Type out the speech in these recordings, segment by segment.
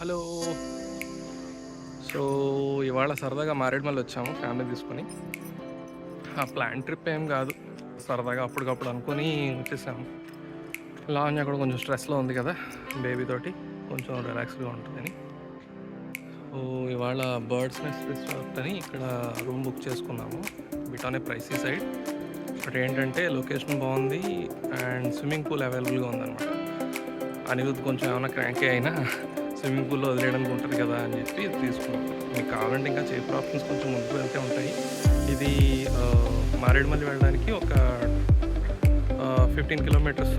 Hello. So ఇవాళ సరదాగా మారేడుమల్లి వచ్చాము ఫ్యామిలీ తీసుకొని. ఆ ప్లాన్ ట్రిప్ ఏం కాదు, సరదాగా అప్పటికప్పుడు అనుకొని వచ్చేసాము. లావణ్య కూడా కొంచెం స్ట్రెస్లో ఉంది కదా బేబీ తోటి, కొంచెం రిలాక్స్గా ఉంటుందని. సో ఇవాళ బర్డ్స్ నెస్ట్ రిసార్ట్ అని ఇక్కడ రూమ్ బుక్ చేసుకున్నాము. బిటానే ప్రైసీ సైడ్, బట్ ఏంటంటే లొకేషన్ బాగుంది అండ్ స్విమ్మింగ్ పూల్ అవైలబుల్గా ఉందన్నమాట. అనిరుద్ధ్ కొంచెం ఏమైనా క్రాంకీ అయినా స్విమ్మింగ్ పూల్లో వదిలేయడానికి ఉంటుంది కదా అని చెప్పి తీసుకున్నాం. మీకు కావాలంటే ఇంకా చేపర్ ఆప్షన్స్ కొంచెం ముందుకు వెళ్తే ఉంటాయి. ఇది మారేడుమల్లి వెళ్ళడానికి ఒక 15 కిలోమీటర్స్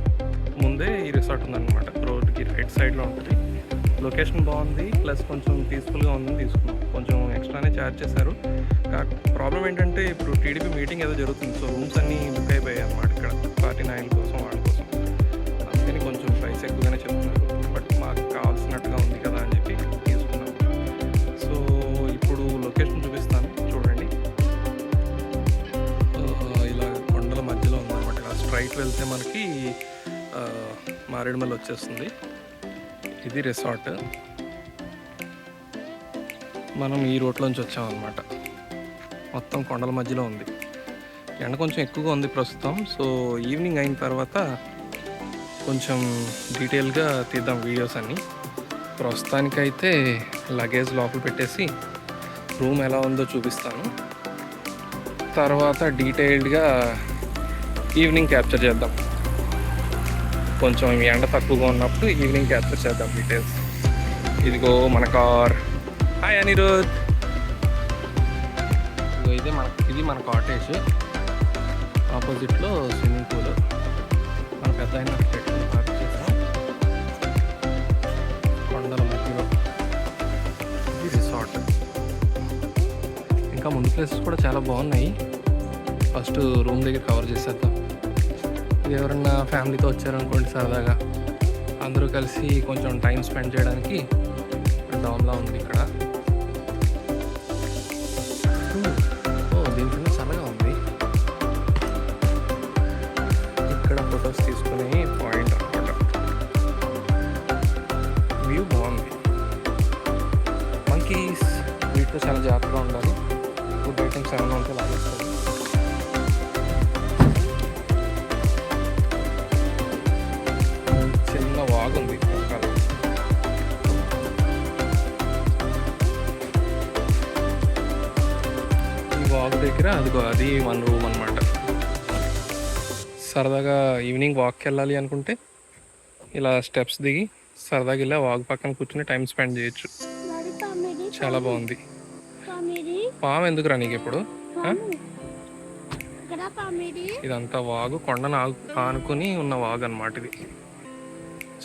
ముందే ఈ రిసార్ట్ ఉందన్నమాట. రోడ్కి రైట్ సైడ్లో ఉంటుంది. లొకేషన్ బాగుంది, ప్లస్ కొంచెం పీస్ఫుల్గా ఉందని తీసుకున్నాం. కొంచెం ఎక్స్ట్రానే ఛార్జ్ చేశారు. ప్రాబ్లం ఏంటంటే ఇప్పుడు టీడీపీ మీటింగ్ ఏదో జరుగుతుంది, సో రూమ్స్ అన్నీ బుక్ అయిపోయాయి అన్నమాట ఇక్కడ పార్టీ నాయకుల కోసం వాళ్ళ కోసం. అందుకని కొంచెం ప్రైస్ ఎక్కువగానే చెప్తున్నారు, బట్ మాకు కావాల్సినట్టుగా ఉంది కదా అని చెప్పి తీసుకున్నాం. సో ఇప్పుడు లొకేషన్ చూపిస్తాను చూడండి. ఇలా కొండల మధ్యలో ఉందన్నమాట. ఇలా స్ట్రైట్ వెళ్తే మనకి మారేడుమల్లి వచ్చేస్తుంది. ఇది రిసార్ట్. మనం ఈ రోడ్లోంచి వచ్చామన్నమాట. మొత్తం కొండల మధ్యలో ఉంది. ఎండ కొంచెం ఎక్కువగా ఉంది ప్రస్తుతం. సో ఈవినింగ్ అయిన తర్వాత కొంచెం డీటెయిల్గా తీద్దాం వీడియోస్ అన్నీ. ప్రస్తుతానికైతే లగేజ్ లోపల పెట్టేసి రూమ్ ఎలా ఉందో చూపిస్తాను. తర్వాత డీటెయిల్డ్గా ఈవినింగ్ క్యాప్చర్ చేద్దాం. కొంచెం ఎండ తక్కువగా ఉన్నప్పుడు ఈవినింగ్ క్యాప్చర్ చేద్దాం డీటెయిల్స్. ఇదిగో మన కార్. హాయ్ అనిరుద్. ఇది మన కాటేజ్. ఆపోజిట్లో స్విమ్మింగ్ పూల్. మన పెద్ద అయిన పార్క్ చేసాం కొండల మధ్యలో. ఇది రిసార్ట్. ఇంకా ముందు ప్లేసెస్ కూడా చాలా బాగున్నాయి. ఫస్ట్ రూమ్ దగ్గర కవర్ చేసేద్దాం. ఎవరన్నా ఫ్యామిలీతో వచ్చారనుకోండి, సరదాగా అందరూ కలిసి కొంచెం టైం స్పెండ్ చేయడానికి డామ్లా ఉంది ఇక్కడ. దీంట్లో చల్లగా ఉంది. ఇక్కడ ఫొటోస్ తీసుకునే పాయింట్ అన్నమాట. వ్యూ బాగుంది. మంకీస్, వీటితో చాలా జాగ్రత్తగా ఉండాలి. ఫుడ్ ఐటమ్స్ ఏమైనా ఉంటే లాగేస్తుంది. చిన్న వాగుంది పక్కన. ఈ వాగు దగ్గర అది మన రూమ్ అన్నమాట. సరదాగా ఈవినింగ్ వాక్కి వెళ్ళాలి అనుకుంటే ఇలా స్టెప్స్ దిగి సరదాగా ఇలా వాగు పక్కన కూర్చుని టైం స్పెండ్ చేయొచ్చు. చాలా బాగుంది. పాము ఎందుకురా నీకు ఇప్పుడు? ఇదంతా వాగు, కొండను ఆనుకుని ఉన్న వాగు అన్నమాట ఇది.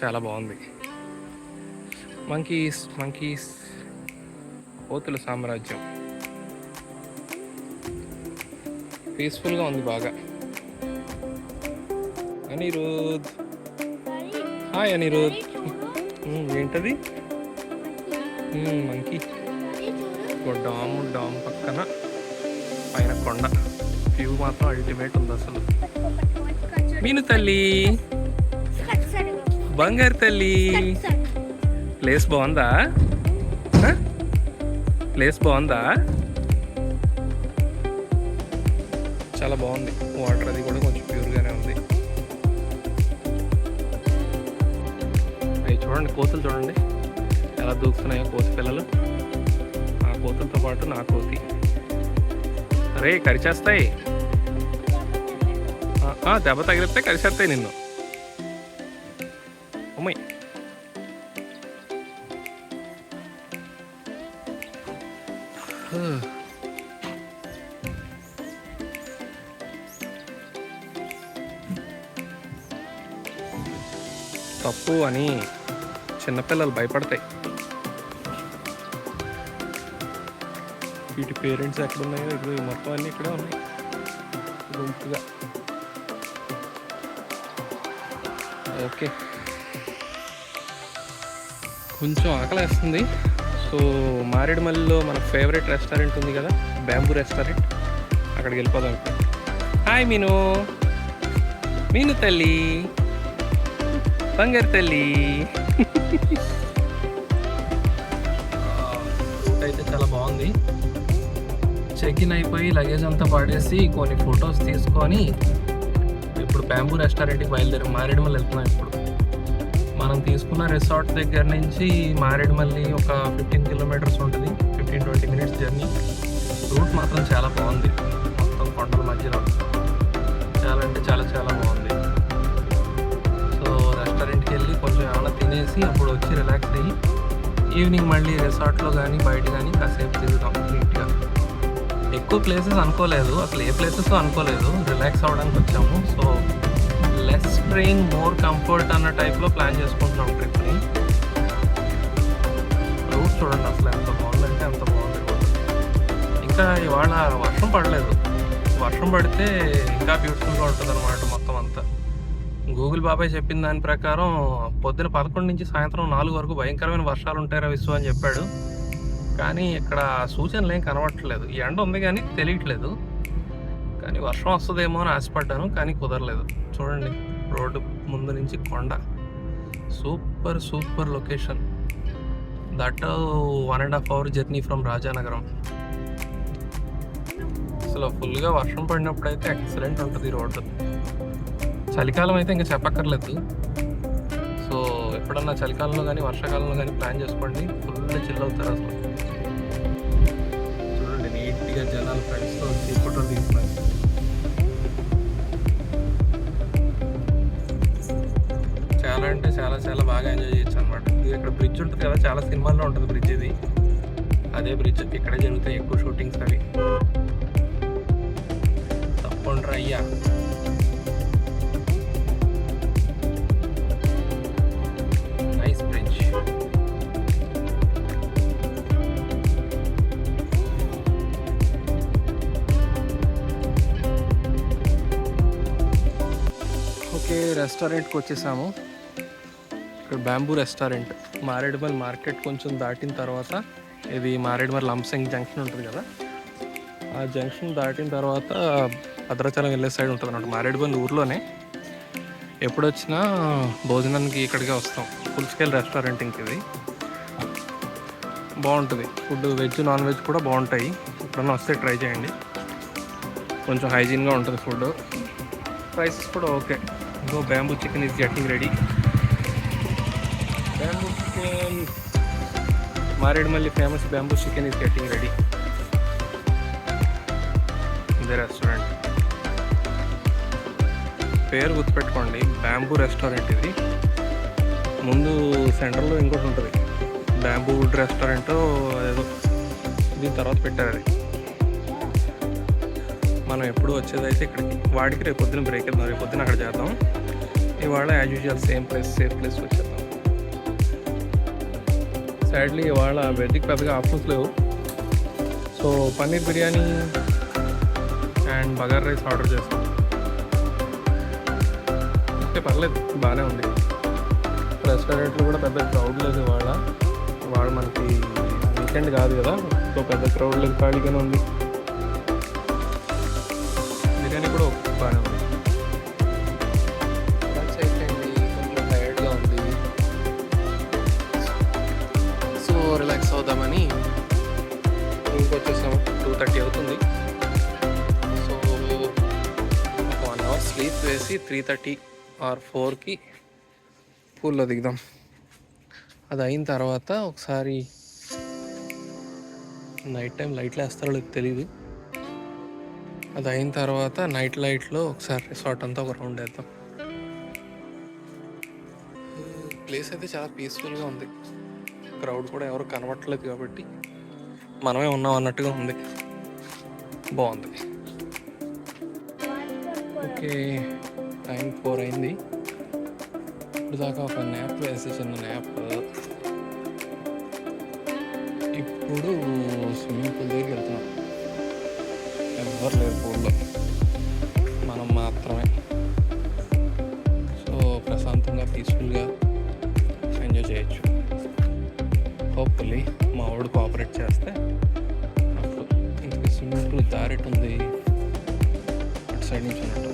చాలా బాగుంది. మంకీస్ కోతుల సామ్రాజ్యం. పీస్ఫుల్గా ఉంది బాగా. అనిరుద్. హాయ్ అనిరుద్. ఏంటది? మంకీ. డామ్ పక్కన పైన కొండ. వ్యూ మాత్రం అల్టిమేట్ ఉంది అసలు. మీను తల్లి, బంగారు తల్లి. ప్లేస్ బాగుందా? ప్లేస్ బాగుందా? చాలా బాగుంది. వాటర్ అది కూడా కొంచెం ప్యూర్గానే ఉంది. అవి చూడండి, కోతులు చూడండి ఎలా దూకుతున్నాయో కోతి పిల్లలు. ఆ కోతులతో పాటు నా కోతి. అరే కరిచేస్తాయి. దెబ్బ తగిలితే కరిచేస్తాయి నిన్ను. అమ్మాయి తప్పు అని చిన్నపిల్లలు భయపడతాయి. వీటి పేరెంట్స్ ఎక్కడున్నాయో ఇప్పుడు మొత్తం అన్నీ ఇక్కడే ఉన్నాయి గుంపుగా. ఓకే, కొంచెం ఆకలేస్తుంది. సో మారేడుమల్లిలో మన ఫేవరెట్ రెస్టారెంట్ ఉంది కదా, బ్యాంబూ రెస్టారెంట్, అక్కడికి వెళ్ళిపోదాం ఇప్పుడు. హాయ్ మీను తల్లి, బంగారు తల్లి. అయితే చాలా బాగుంది. చెక్ ఇన్ అయిపోయి లగేజ్ అంతా పడేసి కొన్ని ఫొటోస్ తీసుకొని ఇప్పుడు బ్యాంబూ రెస్టారెంట్కి బయలుదేరి మారేడుమల్లి వెళ్తున్నాం. ఇప్పుడు మనం తీసుకున్న రిసార్ట్ దగ్గర నుంచి మారేడుమల్లి ఒక 15 కిలోమీటర్స్ ఉంటుంది, 15-20 మినిట్స్ జర్నీ. రూట్ మాత్రం చాలా బాగుంది, మొత్తం కొండల మధ్యలో. చాలా అంటే చాలా చాలా బాగుంది. సో రెస్టారెంట్కి వెళ్ళి కొంచెం ఏమైనా తినేసి అప్పుడు వచ్చి రిలాక్స్ అయ్యి ఈవినింగ్ మళ్ళీ రిసార్ట్లో కానీ బయట కానీ కాసేపు తిరుగుతాం నీట్గా. ఎక్కువ ప్లేసెస్ అనుకోలేదు, అసలు ఏ ప్లేసెస్ అనుకోలేదు, రిలాక్స్ అవ్వడానికి వచ్చాము. So less train more comfort అన్న టైప్లో ప్లాన్ చేసుకుంటున్నాం ట్రిప్ని. రూట్ చూడండి అసలు ఎంత బాగుందంటే అంత బాగుంది రూట్. ఇంకా ఇవాళ వర్షం పడలేదు, వర్షం పడితే ఇంకా బ్యూటిఫుల్గా ఉంటుంది అనమాట మొత్తం అంతా. గూగుల్ బాబాయ్ చెప్పిన దాని ప్రకారం పొద్దున 11 నుంచి సాయంత్రం 4 వరకు భయంకరమైన వర్షాలు ఉంటాయరా విశ్వ అని చెప్పాడు. కానీ ఇక్కడ సూచనలు ఏం కనబడట్లేదు. ఈ ఎండ ఉంది కానీ తెలియట్లేదు. కానీ వర్షం వస్తుందేమో అని ఆశపడ్డాను, కానీ కుదరలేదు. చూడండి రోడ్డు ముందు నుంచి కొండ, super super location. That 1.5 hour journey from Rajanagaram. అసలు ఫుల్గా వర్షం పడినప్పుడు అయితే ఎక్సలెంట్ ఉంటుంది రోడ్డు. చలికాలం అయితే ఇంకా చెప్పక్కర్లేదు. సో ఎప్పుడన్నా చలికాలంలో కానీ వర్షాకాలంలో కానీ ప్లాన్ చేసుకోండి, ఫుల్ చిల్ అవుతారు అసలు. చూడండి నీట్గా జనాలు ఫ్రెండ్స్తో వచ్చి ఫోటోలు తీస్తున్నారు. చాలా అంటే చాలా చాలా బాగా ఎంజాయ్ చేయొచ్చు అనమాట. ఇది ఇక్కడ బ్రిడ్జ్ ఉంటుంది కదా, చాలా సినిమాల్లో ఉంటుంది బ్రిడ్జ్ ఇది. అదే బ్రిడ్జ్ ఇక్కడే జరుగుతాయి ఎక్కువ షూటింగ్స్ అవి. తప్పకుండా అయ్యా. Nice bridge. ఓకే, రెస్టారెంట్కి వచ్చేసాము. ఇక్కడ బ్యాంబూ రెస్టారెంట్ మారేడుమల్లి మార్కెట్ కొంచెం దాటిన తర్వాత, ఇది మారేడుమల్లి లంసంగ్ జంక్షన్ ఉంటుంది కదా, ఆ జంక్షన్ దాటిన తర్వాత భద్రాచలం వెళ్ళే సైడ్ ఉంటుంది అన్నమాట. మారేడుమల్లి ఊర్లోనే. ఎప్పుడు వచ్చినా భోజనానికి ఇక్కడికే వస్తాం. ఫుల్ స్కేల్ రెస్టారెంట్ ఇంక ఇది బాగుంటుంది. ఫుడ్ వెజ్ నాన్ వెజ్ కూడా బాగుంటాయి. ఎప్పుడన్నా వస్తే ట్రై చేయండి. కొంచెం హైజీన్గా ఉంటుంది ఫుడ్, ప్రైసెస్ కూడా ఓకే. ఇంకో bamboo chicken is getting ready. Bamboo chicken, Maredumilli famous bamboo chicken is getting ready. ఇదే రెస్టారెంట్ పేరు గుర్తుపెట్టుకోండి, బ్యాంబూ రెస్టారెంట్. ఇది ముందు సెంటర్లో ఇంకోటి ఉంటుంది, బ్యాంబూ వుడ్ రెస్టారెంట్ ఏదో, దీని తర్వాత పెట్టారు అది. మనం ఎప్పుడు వచ్చేదైతే ఇక్కడికి, వాడికి రేపు పొద్దున బ్రేక్ వెళ్దాం. రేపు పొద్దున అక్కడ చేద్దాం. ఇవాళ as usual same place, safe place వచ్చేద్దాం. సైడ్లీ ఇవాళ వెజ్కి పెద్దగా ఆప్షన్స్ లేవు. So paneer biryani and bagara rice order చేస్తాం. ఓకే, పర్లేదు, బాగానే ఉంది. రెస్టారెంట్లో కూడా పెద్ద క్రౌడ్ లేదు ఇవాళ. ఇవాళ మనకి వీకెండ్ కాదు కదా, సో పెద్ద క్రౌడ్ లేదు, ఖాళీగానే ఉంది. బిర్యానీ కూడా బాగానే ఉంది. లంచ్ అయిపోయింది, కొంచెం టైర్డ్గా ఉంది. సో రిలాక్స్ అవుదామని రూమ్కి వచ్చేసాము. 2:30 అవుతుంది. సో ఒక 1 hour స్లీప్ వేసి 3:30 or 4కి పూల్లో దిగుదాం. అది అయిన తర్వాత ఒకసారి నైట్ టైం లైట్లు వేస్తారో లేదు తెలీదు. అది అయిన తర్వాత నైట్ లైట్లో ఒకసారి రిసార్ట్ అంతా ఒక రౌండ్ వేద్దాం. ప్లేస్ అయితే చాలా పీస్ఫుల్గా ఉంది. క్రౌడ్ కూడా ఎవరు కనబట్టలేదు కాబట్టి మనమే ఉన్నాం అన్నట్టుగా ఉంది. బాగుంది. ఓకే, టైం 4 అయింది. ఇప్పుడు దాకా ఒక న్యాప్ వేసి, చిన్న న్యాప్. ఇప్పుడు స్విమ్మింగ్ పూల్ దగ్గరికి వెళ్తున్నాం. ఎవరు లేరు పూల్లో, మనం మాత్రమే. సో ప్రశాంతంగా పీస్ఫుల్గా ఎంజాయ్ చేయొచ్చు. హోప్ఫుల్లీ మా వాడు కోఆపరేట్ చేస్తే అప్పుడు. ఇంతకీ స్విమ్మింగ్ పూల్ దారెట్ ఉంది అటు సైడ్ నుంచి ఉన్నట్టు.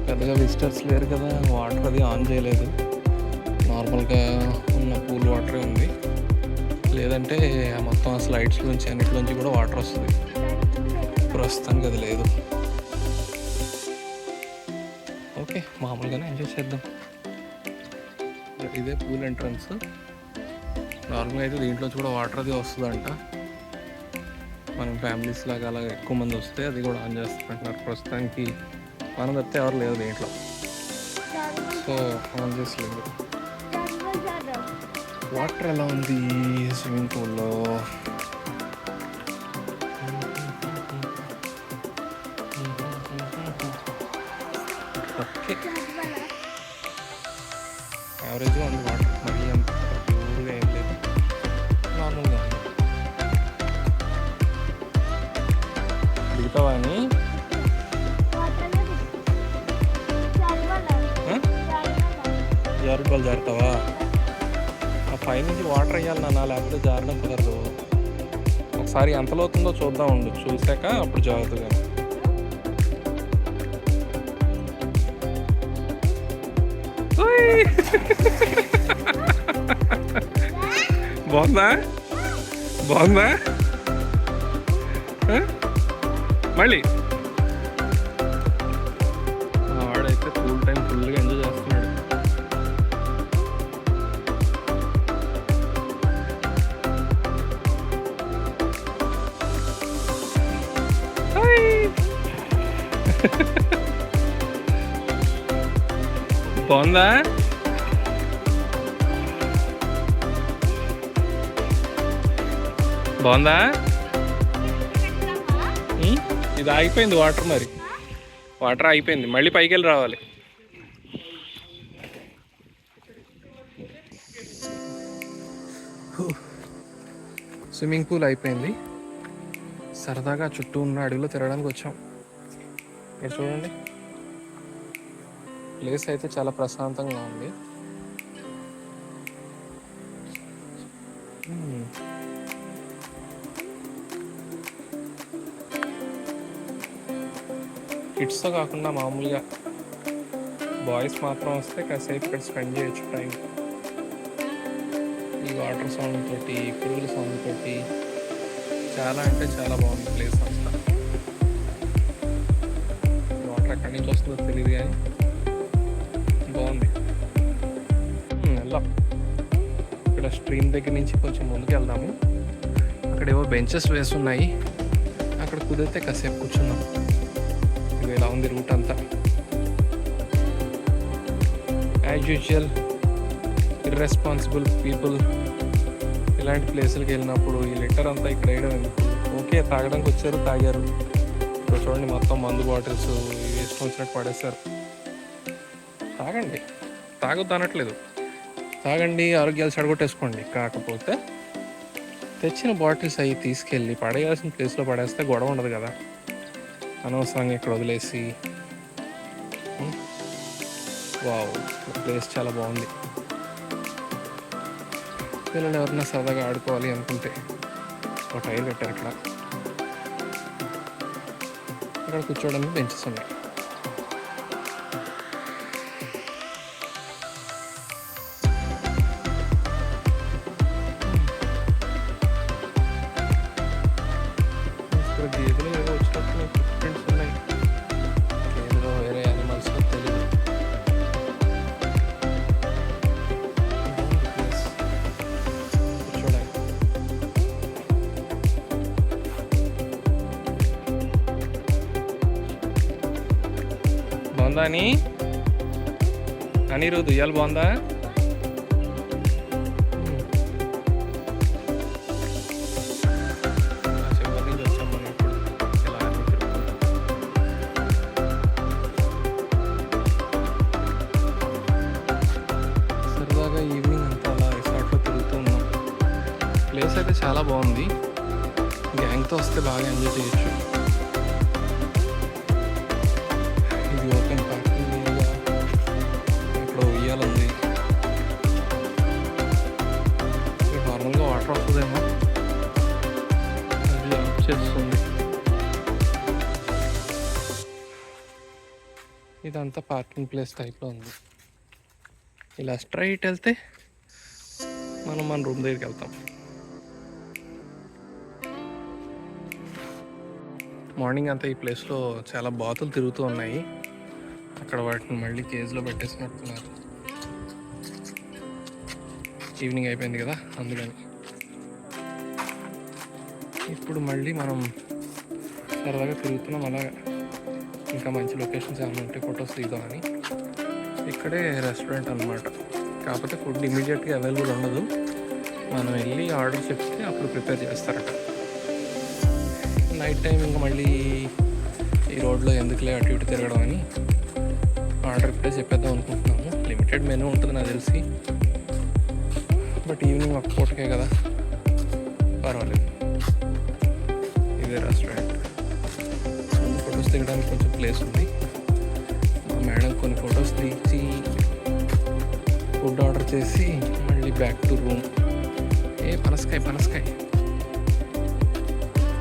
పెద్దగా విజిటర్స్ లేరు కదా, వాటర్ అది ఆన్ చేయలేదు. నార్మల్గా ఉన్న ఉన్న పూల్ వాటరే ఉంది, లేదంటే మొత్తం ఆ స్లైడ్స్ నుంచి అన్నిటిలోంచి కూడా వాటర్ వస్తుంది. ప్రస్తుతానికి అది లేదు. ఓకే, మామూలుగానే ఎంజాయ్ చేద్దాం. ఇదే పూల్ ఎంట్రన్స్. నార్మల్గా అయితే దీంట్లోంచి కూడా వాటర్ అది వస్తుందంట. మనం ఫ్యామిలీస్ లాగా అలా ఎక్కువ మంది వస్తే అది కూడా ఆన్ చేస్తారంటున్నారు. ప్రస్తుతానికి మనం తప్పితే ఎవరు లేదు దీంట్లో, సో ఆన్ చేసలేదు. వాటర్ ఎలా ఉంది స్విమ్మింగ్ పూల్లో? ఓకే, యావరేజ్గా ఉంది వాటర్, మరీ అంత ప్యూర్గా ఏం లేదు, నార్మల్గా ఉంది. దిగుతావా అని? జారుబాలు జారుతావా? ఆ పైనుంచి వాటర్ వేయాలి నాన్న, లేకపోతే జారడం కుదరదు. ఒకసారి ఎంత లోతుందో చూద్దాం ఉండు, చూసాక అప్పుడు జారుతుంది. బాగుందా? బాగుందా? మళ్ళీ వాడైతే ఫుల్ టైం ఫుల్గా ఎంజాయ్ చేస్తున్నాడు. బాగుందా? బాగుందా? ఇది ఆగిపోయింది వాటర్, మరి వాటర్ అయిపోయింది, మళ్ళీ పైకి వెళ్ళి రావాలి. స్విమ్మింగ్ పూల్ అయిపోయింది. సరదాగా చుట్టూ ఉన్న అడవిలో తిరగడానికి వచ్చాం. మీరు చూడండి, ప్లేస్ అయితే చాలా ప్రశాంతంగా ఉంది. కిడ్స్తో కాకుండా మామూలుగా బాయ్స్ మాత్రం వస్తే కాసేపు ఇక్కడ స్పెండ్ చేయొచ్చు టైం. ఈ వాటర్ సౌండ్ తోటి, పిల్లల సౌండ్ తోటి చాలా అంటే చాలా బాగుంది ప్లేస్ అంతా. వాటర్ ఎక్కడి నుంచి వస్తుందో తెలియదు కానీ బాగుంది. వెళ్దాం. ఇక్కడ స్ట్రీమ్ దగ్గర నుంచి కొంచెం ముందుకు వెళ్దాము. అక్కడ ఏవో బెంచెస్ వేసి ఉన్నాయి, అక్కడ కుదిరితే కాసేపు కూర్చుందాం. ఇది ఇలా ఉంది రూట్ అంతా. యాజ్ యూజువల్ ఇర్రెస్పాన్సిబుల్ పీపుల్ ఇలాంటి ప్లేసులకి వెళ్ళినప్పుడు ఈ లిటర్ అంతా ఇక్కడ వేయడం ఎందుకు? ఓకే, తాగడానికి వచ్చారు, తాగారు. ఇప్పుడు చూడండి, మొత్తం మందు బాటిల్స్ వేసుకొని వచ్చినట్టు పడేస్తారు. తాగండి, తాగొద్దు అనట్లేదు, తాగండి, ఆరోగ్యాలు చెడగొట్టేసుకోండి. కాకపోతే తెచ్చిన బాటిల్స్ అవి తీసుకెళ్ళి పడేయాల్సిన ప్లేస్లో పడేస్తే గొడవ ఉండదు కదా. అనవసరంగా ఇక్కడ వదిలేసి. వావ్, ప్లేస్ చాలా బాగుంది. పిల్లలు ఎవరన్నా సరదాగా ఆడుకోవాలి అనుకుంటే ఒక టైర్ పెట్టారు ఇక్కడ. ఇక్కడ కూర్చోవడానికి బెంచెస్ ఉన్నాయి. ఇక్కడ గేదెలు ఏదో వచ్చినట్టు ఫుట్ప్రింట్స్ ఉన్నాయి. గేదెలో వేరే యానిమల్స్ తెలియదు. బాగుందా అని అనిరుద్, ఇవాళ బాగుందా? చివరి నుంచి వచ్చాం మనం ఇప్పుడు. ఇలా సరదాగా ఈవినింగ్ అంతా అలా రిసార్ట్లో తిరుగుతూ ఉన్నాం. ప్లేస్ అయితే చాలా బాగుంది. గ్యాంగ్తో వస్తే బాగా ఎంజాయ్ చేయొచ్చు. ఇది ఓపెన్ పార్కింగ్ ఏరియా. ఇక్కడ ఉయ్యాలుంది. ఇక్కడ నార్మల్గా వాటర్ వస్తుందేమో, అది ఆఫ్ చేస్తుంది. ఇదంతా పార్కింగ్ ప్లేస్ టైప్లో ఉంది. ఇలా స్ట్రైట్ వెళ్తే మనం మన రూమ్ దగ్గరికి వెళ్తాం. మార్నింగ్ అంతా ఈ ప్లేస్లో చాలా బాతులు తిరుగుతూ ఉన్నాయి. అక్కడ వాటిని మళ్ళీ కేజ్లో పెట్టేసినట్టున్నారు. ఈవినింగ్ అయిపోయింది కదా అందుకని. ఇప్పుడు మళ్ళీ మనం సరదాగా తిరుగుతున్నాం. అలాగా ఇంకా మంచి లొకేషన్స్ ఏమైనా ఉంటే ఫొటోస్ దిగుదామని. ఇక్కడే రెస్టారెంట్ అనమాట. కాకపోతే ఫుడ్ ఇమీడియట్గా అవైలబుల్ ఉండదు. మనం వెళ్ళి ఆర్డర్ చెప్తే అప్పుడు ప్రిపేర్ చేస్తారట. నైట్ టైం ఇంకా మళ్ళీ ఈ రోడ్లో ఎందుకులే అటు ఇటు తిరగడం అని ఆర్డర్ ఇప్పుడే చెప్పేద్దాం అనుకుంటున్నాము. లిమిటెడ్ మెనూ ఉంటుంది నాకు తెలిసి, బట్ ఈవినింగ్ ఒక పూటకే కదా, పర్వాలేదు. ఇదే రెస్టారెంట్. ఫొటోస్ దిగడానికి కొంచెం ప్లేస్ ఉంది. మా మేడం కొన్ని ఫొటోస్ తీసి ఫుడ్ ఆర్డర్ చేసి మళ్ళీ బ్యాక్ టు రూమ్. పనసకాయ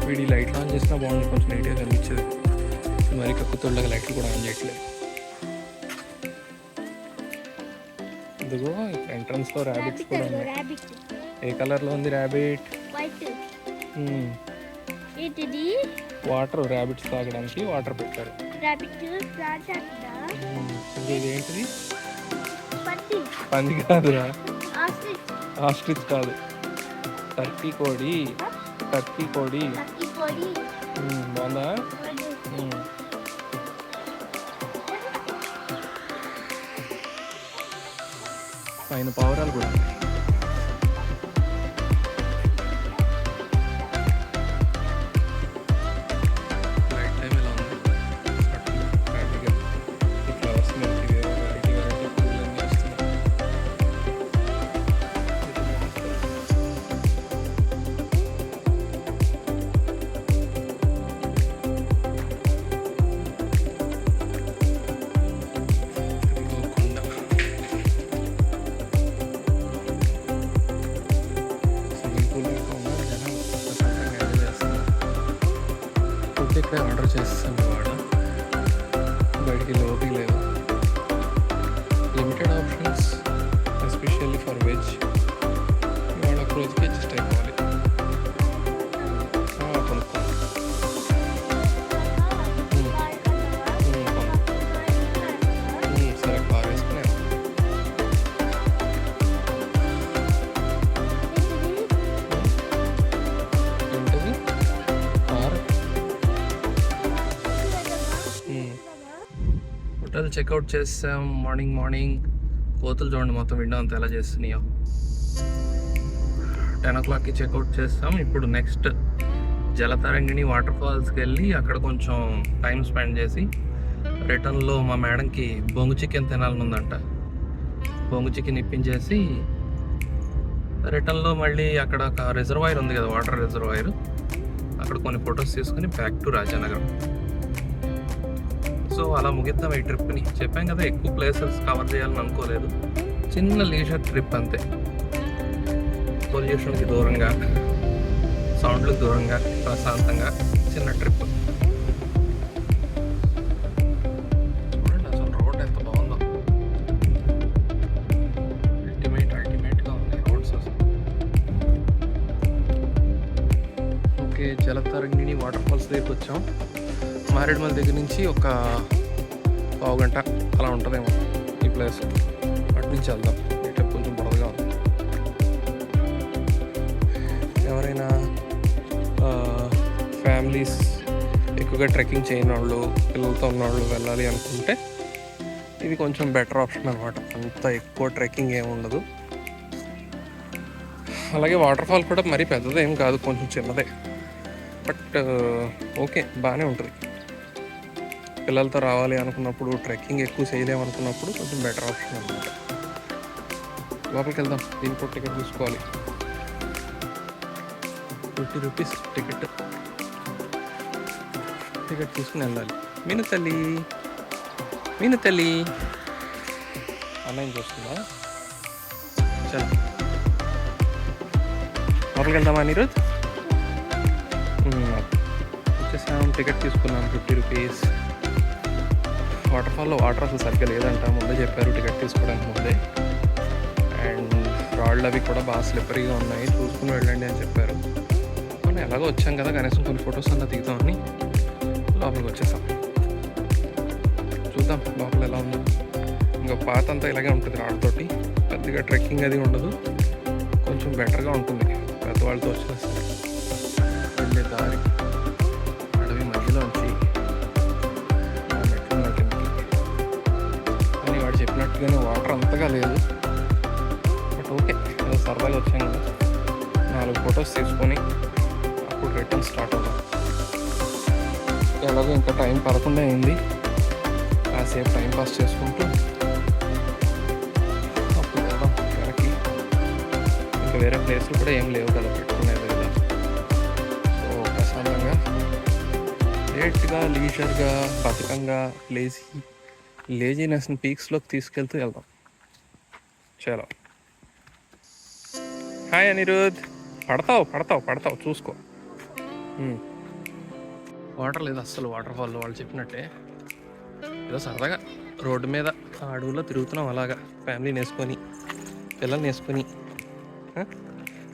వీడి లైట్లు ఆన్ చేసినా బాగుంది, కొంచెం నీట్గా కనిపించేది. మరి కక్కుతుళ్ళగా లైట్లు కూడా ఆన్ చేయట్లేదు. ఇదిగో ఎంట్రన్స్లో ర్యాబిట్స్ కూడా ఉన్నాయి. ఏ కలర్లో ఉంది ర్యాబిట్? వాటర్, ర్యాబిట్స్ తాగడానికి వాటర్ పెట్టారు. ఇదేంటిది? పంది కాదురా, ఆస్ట్రిచ్ కాదు, టర్కీ కోడి. బాగుందా? పైన పావురాలు కూడా ఉన్నాయి. ఇక్కడే ఆర్డర్ చేస్తాను వాడు, బయటికి లోపి లేవు. Limited options especially for veg. వాళ్ళ ఒక రోజుకి అడ్జస్ట్ అయిపోవాలి. కొనుక్కోవాలి. సరే, కార్ వేసుకునే ఏంటది కార్. హోటల్ చెక్అవుట్ చేసాం. మార్నింగ్ కోతులు చూడండి మొత్తం విండో అంతా ఎలా చేస్తున్నాయో. 10 o'clockకి చెక్అవుట్ చేస్తాం. ఇప్పుడు నెక్స్ట్ జలతరంగిణి వాటర్ ఫాల్స్కి వెళ్ళి అక్కడ కొంచెం టైం స్పెండ్ చేసి రిటర్న్లో మా మేడంకి బొంగు చికెన్ తినాలని ఉందంట. బొంగు చికెన్ ఇప్పించేసి రిటర్న్లో మళ్ళీ అక్కడ ఒక రిజర్వాయర్ ఉంది కదా, వాటర్ రిజర్వాయర్, అక్కడ కొన్ని ఫొటోస్ తీసుకుని బ్యాక్ టు రాజానగరం. సో అలా ముగిద్దాం ఈ ట్రిప్ని. చెప్పాం కదా ఎక్కువ ప్లేసెస్ కవర్ చేయాలని అనుకోలేదు, చిన్న లీజర్ ట్రిప్ అంతే. పొల్యూషన్కి దూరంగా, సౌండ్లకు దూరంగా, ప్రశాంతంగా చిన్న ట్రిప్. చూడండి అసలు రోడ్ ఎంత బాగుందో, అల్టిమేట్గా ఉంది రోడ్స్ అసలు. ఓకే, జలతరంగిణి వాటర్ ఫాల్స్ దగ్గరికి వచ్చాం. మారేడుమల్లి దగ్గర నుంచి ఒక పావు గంట అలా ఉంటుందేమో ఈ ప్లేస్. అటు నుంచి వెళ్దాం. ఈ ట్రిప్ కొంచెం పొడవుగా ఉంది. ఎవరైనా ఫ్యామిలీస్ ఎక్కువగా ట్రెక్కింగ్ చేయని వాళ్ళు, పిల్లలతో ఉన్నవాళ్ళు వెళ్ళాలి అనుకుంటే ఇది కొంచెం బెటర్ ఆప్షన్ అనమాట. అంత ఎక్కువ ట్రెక్కింగ్ ఏమి ఉండదు. అలాగే వాటర్ ఫాల్ కూడా మరీ పెద్దది ఏం కాదు, కొంచెం చిన్నదే. బట్ ఓకే, బాగానే ఉంటుంది. పిల్లలతో రావాలి అనుకున్నప్పుడు, ట్రెక్కింగ్ ఎక్కువ చేయలేమనుకున్నప్పుడు కొంచెం బెటర్ ఆప్షన్ అనమాట. లోపలికి వెళ్దాం. దీనికి కూడా టికెట్ తీసుకోవాలి. 50 రూపీస్ టికెట్ తీసుకుని వెళ్ళాలి. మీను తల్లి అన్నయ్య చూస్తుందా? చల్ లోపలికి వెళ్దామా నీరోజు? వచ్చేసాం. టికెట్ తీసుకున్నాం 50 రూపీస్. వాటర్ ఫాల్లో వాటర్ అసలు సరిగ్గా లేదంట, ముందే చెప్పారు టికెట్ తీసుకోవడానికి ముందే. అండ్ రాళ్ళు అవి కూడా బాగా స్లిప్పరీగా ఉన్నాయి, చూసుకుని వెళ్ళండి అని చెప్పారు. మనం ఎలాగో వచ్చాం కదా, కనీసం కొన్ని ఫొటోస్ అన్నా దిగుతామని లోపలికి వచ్చేసాం. చూద్దాం లోపల ఎలా ఉందో. ఇంకా పాత అంతా ఇలాగే ఉంటుంది, రాళ్ళతోటి పెద్దగా ట్రెక్కింగ్ అది ఉండదు, కొంచెం బెటర్గా ఉంటుంది పెద్దవాళ్ళతో వచ్చిన వెళ్ళే దారి. అడవి మధ్యలోంచి మెట్లున్న కిందకి. కానీ వాడు చెప్పినట్టుగానే వాటర్ అంతగా లేదు, బట్ ఓకే ఏదో సరదాగా వచ్చాం కదా, 4 ఫొటోస్ తీసుకొని అప్పుడు రిటర్న్ స్టార్ట్ అవుతాం. ఎలాగో ఇంకా టైం 11 అయింది, కాసేపు టైం పాస్ చేసుకుంటూ అప్పుడు వెళ్దాం వెనక్కి. ఇంకా వేరే ప్లేస్లు కూడా ఏం లేవు కదా పెట్టుకునేది కదా. సో ప్రశాంతంగా లేట్గా లీజర్గా బతకంగా లేజీనెస్ని పీక్స్లోకి తీసుకెళ్తూ వెళ్దాం. చలో. హాయ్ అనిరుద్. పడతావు చూసుకో. వాటర్ లేదు అస్సలు, వాటర్ ఫాల్లో వాళ్ళు చెప్పినట్టే. ఏదో సరదాగా రోడ్డు మీద అడవుల్లో తిరుగుతున్నాం అలాగా, ఫ్యామిలీని వేసుకొని పిల్లల్ని వేసుకొని.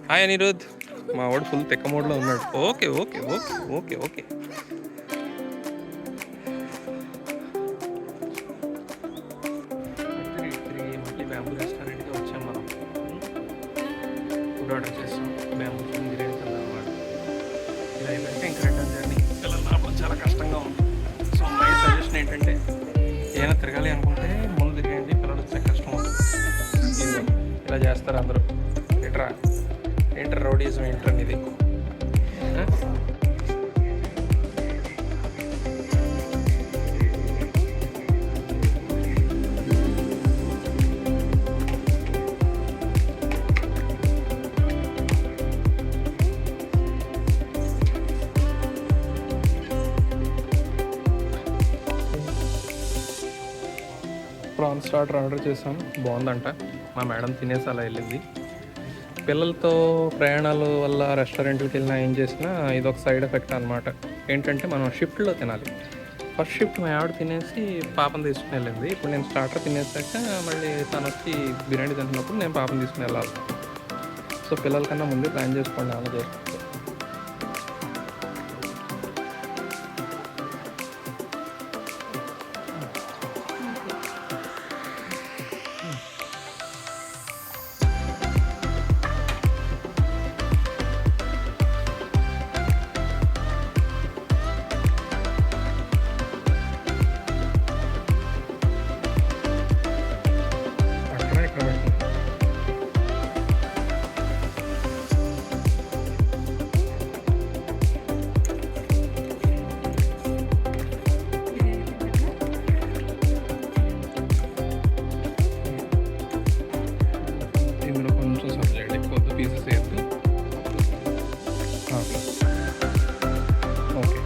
హాయ్ అనిరుద్. మా వాడు ఫుల్ తెక్క మోడ్లో ఉన్నాడు. Okay okay okay okay okay మళ్ళీ బ్యాంబూ రెస్టారెంట్కి వచ్చాం మనం. ఫుడ్ ఆర్డర్ చేస్తాం, బ్యాంబూ చికెన్ బిర్యానీ తిందామన్నమాట. ఇలా అయిపోయింటే ఇంకా రిటర్న్ జర్నీ. పిల్లలు రావడం చాలా కష్టంగా ఉంది. సో మై సజెషన్ ఏంటంటే, ఏమైనా తిరగాలి అనుకుంటే ముందు తిరిగండి, పిల్లలు వచ్చే కష్టం అవుతుంది. ఇలా చేస్తారు అందరూ. ఏంటర్ రౌడీజం ఏంటర్ ఇది. ప్రాన్ స్టార్టర్ ఆర్డర్ చేసాం, బాగుందంట. మా మేడం తినేసి అలా వెళ్ళింది. పిల్లలతో ప్రయాణాల వల్ల రెస్టారెంట్కి వెళ్ళినా ఏం చేసినా ఇదొక సైడ్ ఎఫెక్ట్ అనమాట. ఏంటంటే మనం షిఫ్ట్లో తినాలి. ఫస్ట్ షిఫ్ట్ మా ఆవిడ తినేసి పాపను తీసుకుని వెళ్ళింది. ఇప్పుడు నేను స్టార్టర్ తినేసాక మళ్ళీ తను వచ్చి బిర్యానీ తింటున్నప్పుడు నేను పాపను తీసుకుని వెళ్ళాలి. సో పిల్లల కన్నా ముందే ప్లాన్ చేసుకోండి అలా చేసుకుంటే. పీసెస్ వేద్దు. ఓకే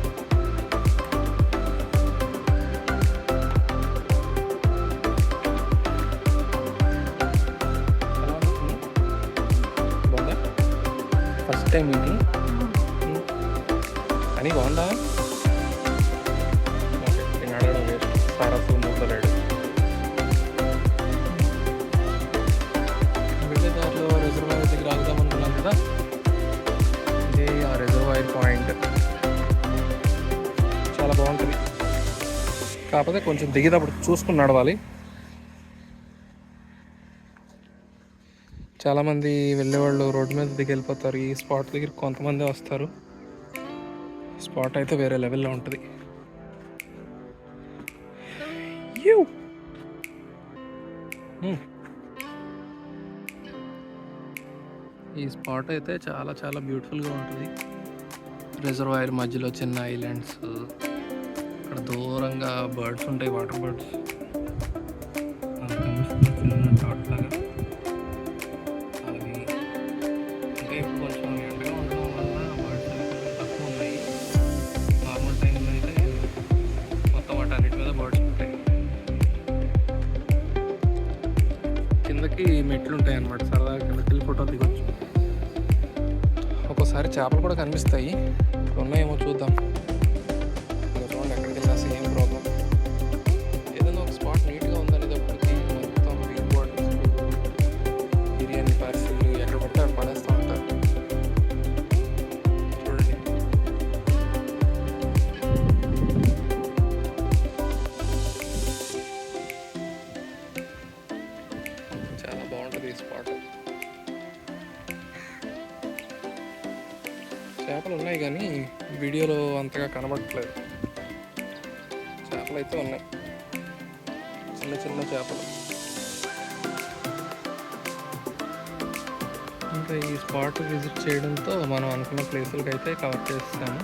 బాగుందా? ఫస్ట్ టైం ఇది అని బాగుందా? ఓకే నేను అడగడం వేస్ట్. సారస్ మూతలేడు. వెళ్ళేదారిలో రిజర్వాయర్ దగ్గర ఆగుదాం అనుకున్నాం కదా, ఇదే ఆ రిజర్వాయర్ పాయింట్. చాలా బాగుంటుంది, కాకపోతే కొంచెం దిగేటప్పుడు చూసుకుని నడవాలి. చాలామంది వెళ్ళేవాళ్ళు రోడ్డు మీద దిగి వెళ్ళిపోతారు. ఈ స్పాట్ దగ్గర కొంతమంది వస్తారు. స్పాట్ అయితే వేరే లెవెల్లో ఉంటుంది. ఈ స్పాట్ అయితే చాలా చాలా బ్యూటిఫుల్గా ఉంటుంది. రిజర్వాయర్ మధ్యలో చిన్న ఐలాండ్స్, అక్కడ దూరంగా బర్డ్స్ ఉంటాయి, వాటర్ బర్డ్స్. చిన్న డాట్ లాగా అవి. ఇంకా ఇప్పుడు కొంచెం ఎండగా ఉండడం వల్ల బర్డ్స్ అవి కొంచెం తక్కువ ఉన్నాయి. నార్మల్ టైంలో అయితే మొత్తం వాటన్నిటి మీద బర్డ్స్ ఉంటాయి. కిందకి మెట్లు ఉంటాయి అన్నమాట, సరదాగా కిందకి వెళ్ళి ఫోటోలు దిగొచ్చు. ఒక్కోసారి చేపలు కూడా కనిపిస్తాయి, ఉన్నాయేమో చూద్దాం. చూడండి ఎక్కడికి వెళ్ళినా సేమ్ ప్రాబ్లం. ఏదైనా ఒక స్పాట్ నీట్గా ఉందనేది అప్పటికి మొత్తం బిర్యానీ పార్సల్ చేపలు ఉన్నాయి కానీ వీడియోలో అంతగా కనబడట్లేదు. చేపలు అయితే ఉన్నాయి, చిన్న చిన్న చేపలు. ఇంకా ఈ స్పాట్ విజిట్ చేయడంతో మనం అనుకున్న ప్లేసులకి అయితే కవర్ చేస్తాము.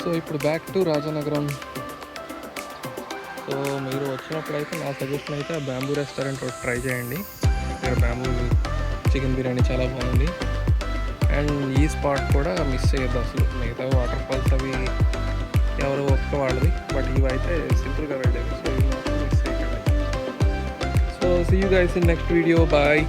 సో ఇప్పుడు బ్యాక్ టు రాజానగరం. సో మీరు వచ్చినప్పుడైతే నా సజెషన్ అయితే ఆ బ్యాంబూ రెస్టారెంట్ ఒకటి ట్రై చేయండి. ఇక్కడ బ్యాంబూ చికెన్ బిర్యానీ చాలా బాగుంది. అండ్ ఈ స్పాట్ కూడా మిస్ చేయొద్దు అసలు. మిగతా వాటర్ ఫాల్స్ అవి ఎవరో ఒక్క వాళ్ళది, బట్ ఇవి అయితే సింపుల్గా వెళ్ళేది. సో ఇవి మాత్రం మిస్ అయ్యండి. So see you guys in next video. Bye.